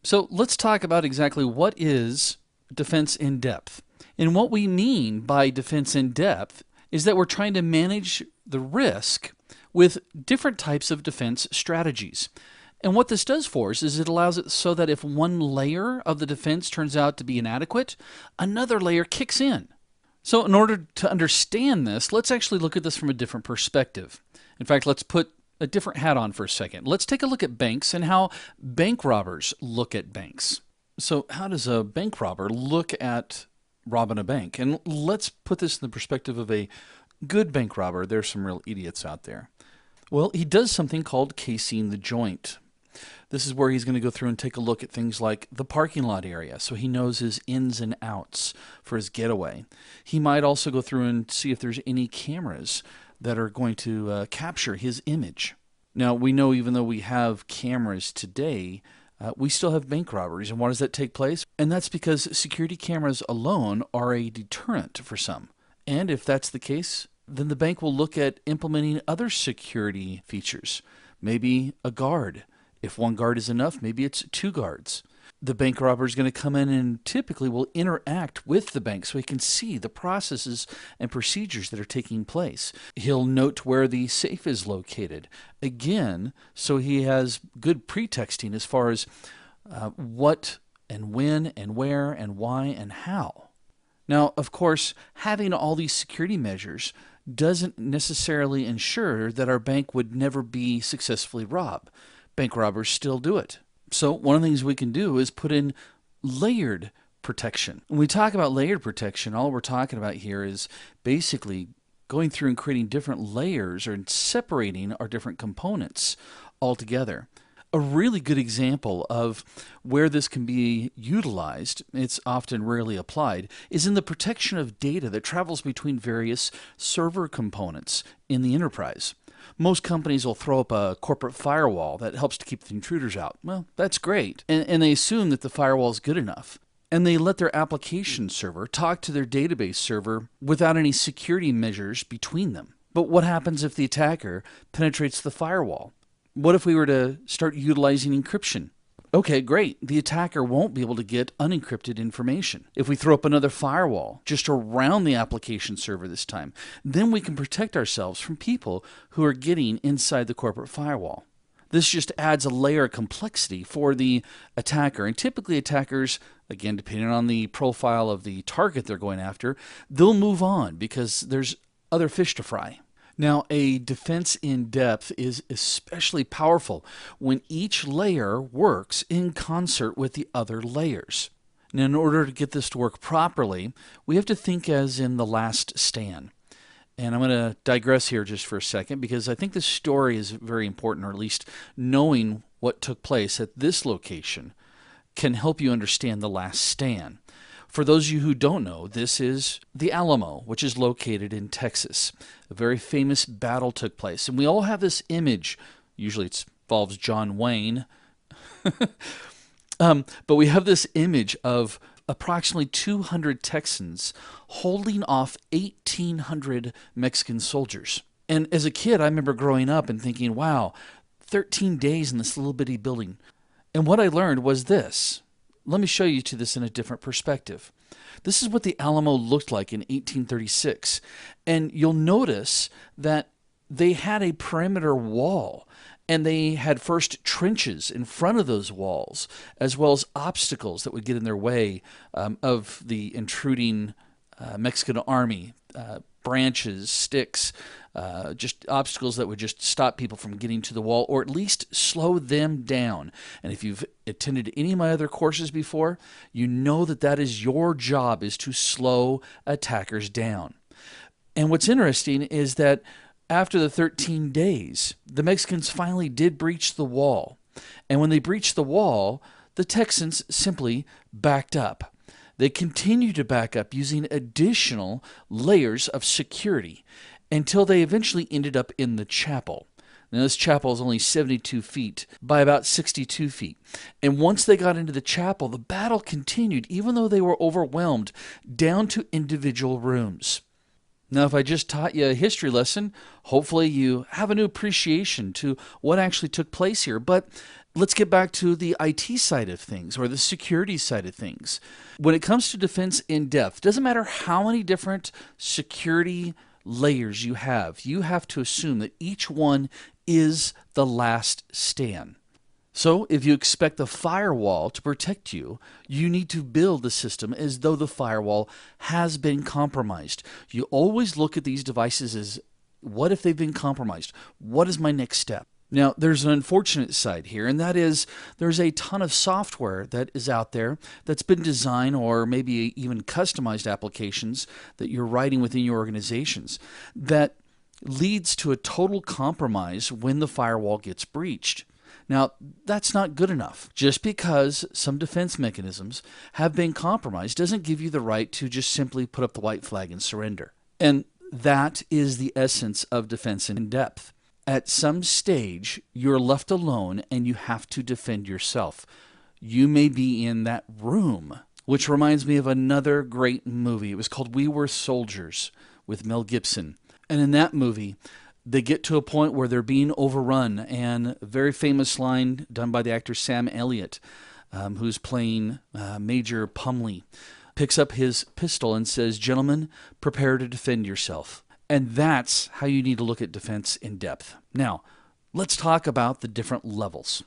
So let's talk about exactly what is defense in depth. And what we mean by defense in depth is that we're trying to manage the risk with different types of defense strategies. And what this does for us is it allows it so that if one layer of the defense turns out to be inadequate, another layer kicks in. So, in order to understand this, let's actually look at this from a different perspective. In fact, let's put a different hat on for a second. Let's take a look at banks and how bank robbers look at banks. So, how does a bank robber look at robbing a bank? And let's put this in the perspective of a good bank robber. There's some real idiots out there. Well, he does something called casing the joint. This is where he's going to go through and take a look at things like the parking lot area so he knows his ins and outs for his getaway. He might also go through and see if there's any cameras that are going to capture his image. Now, we know even though we have cameras today, we still have bank robberies. And why does that take place? And that's because security cameras alone are a deterrent for some. And if that's the case, then the bank will look at implementing other security features. Maybe a guard. If one guard is enough, maybe it's two guards. The bank robber is going to come in and typically will interact with the bank so he can see the processes and procedures that are taking place. He'll note where the safe is located. Again, so he has good pretexting as far as what and when and where and why and how. Now, of course, having all these security measures doesn't necessarily ensure that our bank would never be successfully robbed. Bank robbers still do it. So one of the things we can do is put in layered protection. When we talk about layered protection, all we're talking about here is basically going through and creating different layers or separating our different components altogether. A really good example of where this can be utilized, it's often rarely applied, is in the protection of data that travels between various server components in the enterprise. Most companies will throw up a corporate firewall that helps to keep the intruders out. Well, that's great. And they assume that the firewall is good enough. And they let their application server talk to their database server without any security measures between them. But what happens if the attacker penetrates the firewall? What if we were to start utilizing encryption? Okay, great. The attacker won't be able to get unencrypted information. If we throw up another firewall just around the application server this time, then we can protect ourselves from people who are getting inside the corporate firewall. This just adds a layer of complexity for the attacker. And typically attackers, again, depending on the profile of the target they're going after, they'll move on because there's other fish to fry. Now, a defense in depth is especially powerful when each layer works in concert with the other layers. Now, in order to get this to work properly, we have to think as in The Last Stand. And I'm going to digress here just for a second because I think this story is very important, or at least knowing what took place at this location can help you understand The Last Stand. For those of you who don't know, this is the Alamo, which is located in Texas. A very famous battle took place. And we all have this image. Usually it involves John Wayne. But we have this image of approximately 200 Texans holding off 1,800 Mexican soldiers. And as a kid, I remember growing up and thinking, wow, 13 days in this little bitty building. And what I learned was this. Let me show you to this in a different perspective. This is what the Alamo looked like in 1836. And you'll notice that they had a perimeter wall, and they had first trenches in front of those walls, as well as obstacles that would get in their way of the intruding Mexican army, branches, sticks, just obstacles that would just stop people from getting to the wall or at least slow them down. And if you've attended any of my other courses before, you know that that is your job, is to slow attackers down. And what's interesting is that after the 13 days, the Mexicans finally did breach the wall. And when they breached the wall, the Texans simply backed up. They continued to back up using additional layers of security until they eventually ended up in the chapel. Now, this chapel is only 72 feet by about 62 feet. And once they got into the chapel, the battle continued, even though they were overwhelmed, down to individual rooms. Now, if I just taught you a history lesson, hopefully you have a new appreciation to what actually took place here. But Let's get back to the IT side of things or the security side of things. When it comes to defense in depth, doesn't matter how many different security layers you have to assume that each one is the last stand. So, if you expect the firewall to protect you, you need to build the system as though the firewall has been compromised. You always look at these devices as, what if they've been compromised? What is my next step? Now, there's an unfortunate side here, and that is there's a ton of software that is out there that's been designed or maybe even customized applications that you're writing within your organizations that leads to a total compromise when the firewall gets breached. Now, that's not good enough. Just because some defense mechanisms have been compromised doesn't give you the right to just simply put up the white flag and surrender. And that is the essence of defense in depth. At some stage, you're left alone and you have to defend yourself. You may be in that room, which reminds me of another great movie. It was called We Were Soldiers with Mel Gibson. And in that movie, they get to a point where they're being overrun, and a very famous line done by the actor Sam Elliott, who's playing Major Pumley, picks up his pistol and says, "Gentlemen, prepare to defend yourself." And that's how you need to look at defense in depth. Now, let's talk about the different levels.